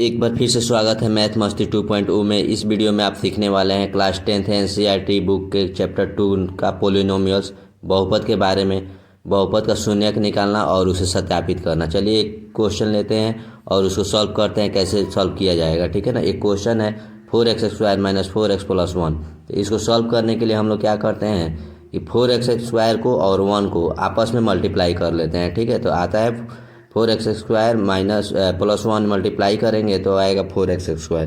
एक बार फिर से स्वागत है मैथ मस्ती 2.0 में। इस वीडियो में आप सीखने वाले हैं क्लास 10th एनसीईआरटी बुक के चैप्टर 2 का पोलिनोमियल्स, बहुपद के बारे में। बहुपद का शून्यक निकालना और उसे सत्यापित करना। चलिए एक क्वेश्चन लेते हैं और उसको सॉल्व करते हैं, कैसे सॉल्व किया जाएगा। ठीक है ना। एक क्वेश्चन है 4x² - 4x + 1। तो इसको सॉल्व करने के लिए हम लोग क्या करते हैं कि 4x² को और 1 को आपस में मल्टीप्लाई कर लेते हैं। ठीक है। तो आता है 4x² + 1 मल्टीप्लाई करेंगे तो आएगा 4x²।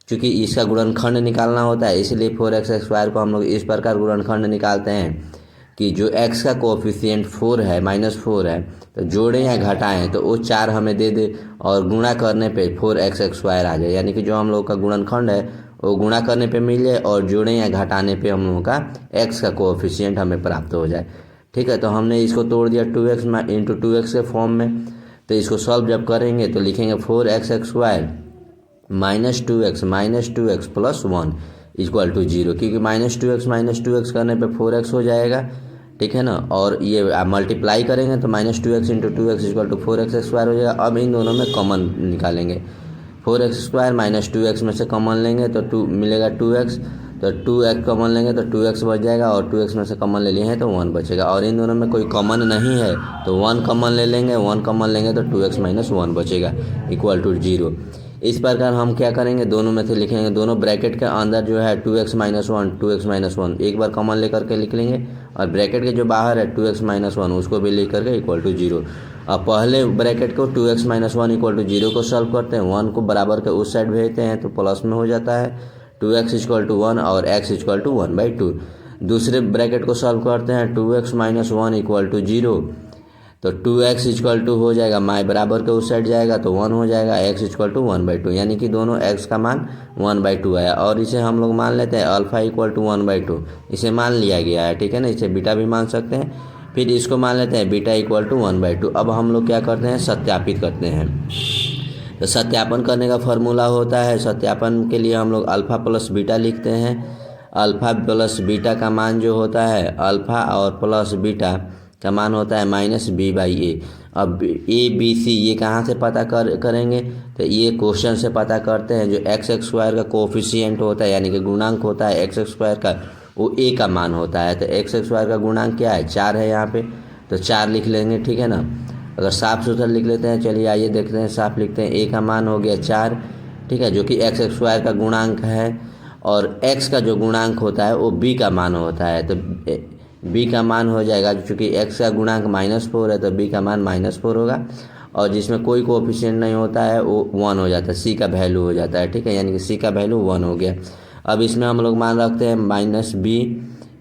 क्योंकि इसका गुणनखंड निकालना होता है, इसलिए 4x² को हम लोग इस प्रकार गुणनखंड निकालते हैं कि जो x का कोएफिशिएंट 4 है -4 है, तो जोड़ें या घटाएं तो वो 4 हमें दे दे और गुणा करने पे 4x² आ जाए। यानी कि जो हम लोग का गुणनखंड है वो गुणा करने पे मिल जाए और जोड़ें या घटाने पे हम लोगों का x का कोएफिशिएंट हमें प्राप्त हो जाए। ठीक है। तो हमने इसको तोड़ दिया 2x × 2x के फॉर्म में। तो इसको सॉल्व जब करेंगे तो लिखेंगे 4x² - 2x + 1 = 0, क्योंकि -2x - 2x करने पे 4x हो जाएगा। ठीक है ना। और ये आप मल्टीप्लाई करेंगे तो -2x × 2x = 4x² हो जाएगा। अब इन दोनों में कॉमन निकालेंगे। 4x² - 2x में से कॉमन लेंगे तो 2 मिलेगा 2x, तो 2x कॉमन लेंगे तो 2x बच जाएगा और 2x में से कॉमन ले लिए हैं तो 1 बचेगा। और इन दोनों में कोई कॉमन नहीं है तो 1 कॉमन ले लेंगे, 1 कॉमन लेंगे तो 2x - 1 बचेगा = 0। इस प्रकार हम क्या करेंगे, दोनों में से लिखेंगे, दोनों ब्रैकेट के अंदर जो है 2x - 1 2x - 1 एक बार कॉमन लेकर के लिख लेंगे, और ब्रैकेट के जो बाहर है 2x - 1 उसको भी लिख करके = 0। अब पहले ब्रैकेट को 2x - 1 = 0 को सॉल्व करते हैं, 1 को बराबर के उस साइड भेजते हैं तो प्लस में हो जाता है 2x = 1 और x = 1/2। दूसरे ब्रैकेट को सॉल्व करते हैं 2x - 1 = 0, तो 2x = हो जाएगा, माई बराबर के उस साइड जाएगा तो 1 हो जाएगा, x = 1/2। यानी कि दोनों x का मान 1/2 आया। और इसे हम लोग मान लेते हैं अल्फ़ा = 1/2, इसे मान लिया गया है। ठीक है ना। इसे बीटा भी मान सकते हैं। फिर इसको मान लेते हैं बीटा = 1/2। अब हम लोग क्या करते हैं, सत्यापित करते हैं। तो सत्यापन करने का फॉर्मूला होता है, सत्यापन के लिए हम लोग अल्फ़ा प्लस बीटा लिखते हैं। अल्फ़ा प्लस बीटा का मान जो होता है, अल्फ़ा और प्लस बीटा का मान होता है -b/a। अब a b c ये कहाँ से पता करेंगे, तो ये क्वेश्चन से पता करते हैं। जो x² का कोफिशिएंट होता है यानी कि गुणांक होता है x² का, वो a का मान होता है। तो x² का गुणांक क्या है, 4 है यहाँ पे, तो 4 लिख लेंगे। ठीक है ना। अगर साफ सुथरा लिख लेते हैं, चलिए आइए देखते हैं, साफ लिखते हैं। a का मान हो गया 4, ठीक है, जो कि x² का गुणांक है, और x का जो गुणांक होता है वो b का मान होता है। तो b का मान हो जाएगा, चूँकि x का गुणांक -4 है तो b का मान -4 होगा, और जिसमें कोई कोएफिशिएंट नहीं होता है वो 1 हो जाता है, c का वैल्यू हो जाता है। ठीक है। यानी कि c का वैल्यू 1 हो गया। अब इसमें हम लोग मान रखते हैं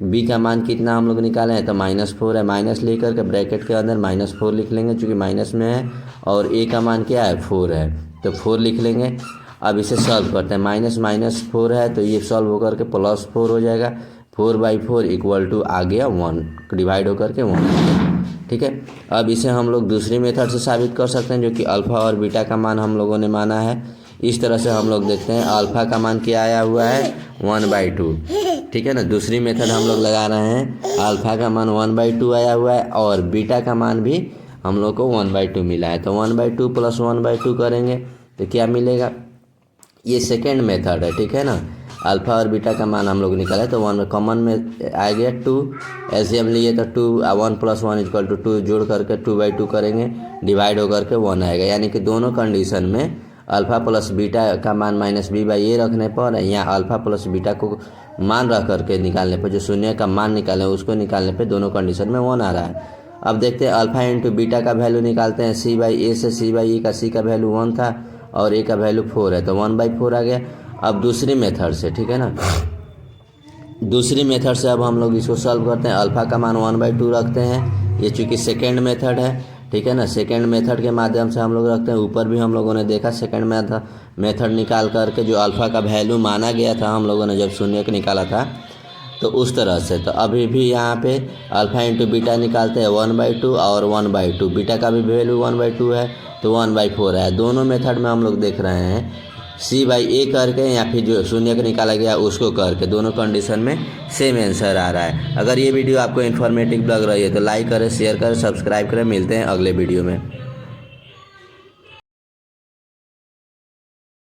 -b का मान कितना हम लोग निकाले हैं, तो -4 है, माइनस लेकर के ब्रैकेट के अंदर -4 लिख लेंगे, चूँकि माइनस में है, और a का मान क्या है, 4 है, तो 4 लिख लेंगे। अब इसे सॉल्व करते हैं, -4 है तो ये सॉल्व होकर के +4 हो जाएगा, 4/4 = आ गया 1, डिवाइड होकर के 1। ठीक है। अब इसे हम लोग दूसरी मेथड से साबित कर सकते हैं, जो कि अल्फ़ा और बीटा का मान हम लोगों ने माना है। इस तरह से हम लोग देखते हैं, अल्फ़ा का मान क्या आया हुआ है, 1/2। ठीक है ना। दूसरी मेथड हम लोग लगा रहे हैं, अल्फ़ा का मान 1/2 आया हुआ है और बीटा का मान भी हम लोग को 1/2 मिला है। तो 1/2 + 1/2 करेंगे तो क्या मिलेगा, ये सेकेंड मेथड है। ठीक है ना। अल्फ़ा और बीटा का मान हम लोग निकाले तो 1 कॉमन में आ गया 2, एलसीएम लिए तो 2 1 + 1 = 2, जोड़ करके 2/2 करेंगे, डिवाइड होकर के 1 आएगा। यानी कि दोनों कंडीशन में अल्फ़ा प्लस बीटा का मान -b/a रखने पर, या अल्फ़ा प्लस बीटा को मान रख करके निकालने पर, जो शून्य का मान निकालें उसको निकालने पे दोनों कंडीशन में 1 आ रहा है। अब देखते हैं अल्फ़ा × बीटा का वैल्यू निकालते हैं, c/a से c/e का, c का वैल्यू 1 था और a का वैल्यू 4 है तो 1/4 आ गया। अब दूसरी मेथड से, ठीक है ना, दूसरी मेथड से अब हम लोग इसको सॉल्व करते हैं। अल्फ़ा का मान 1/2 रखते हैं, ये चूँकि सेकेंड मेथड है। ठीक है ना। सेकेंड मेथड के माध्यम से हम लोग रखते हैं, ऊपर भी हम लोगों ने देखा सेकेंड मेथड निकाल करके जो अल्फ़ा का वैल्यू माना गया था हम लोगों ने जब शून्य को निकाला था, तो उस तरह से। तो अभी भी यहाँ पे अल्फ़ा × बीटा निकालते हैं 1/2 और 1/2, बीटा का भी वैल्यू 1/2 है तो 1/4 है। दोनों मेथड में हम लोग देख रहे हैं c/a करके या फिर जो शून्य का निकाला गया उसको करके, दोनों कंडीशन में सेम आंसर आ रहा है। अगर ये वीडियो आपको इन्फॉर्मेटिव लग रही है तो लाइक करें, शेयर करें, सब्सक्राइब करें। मिलते हैं अगले वीडियो में।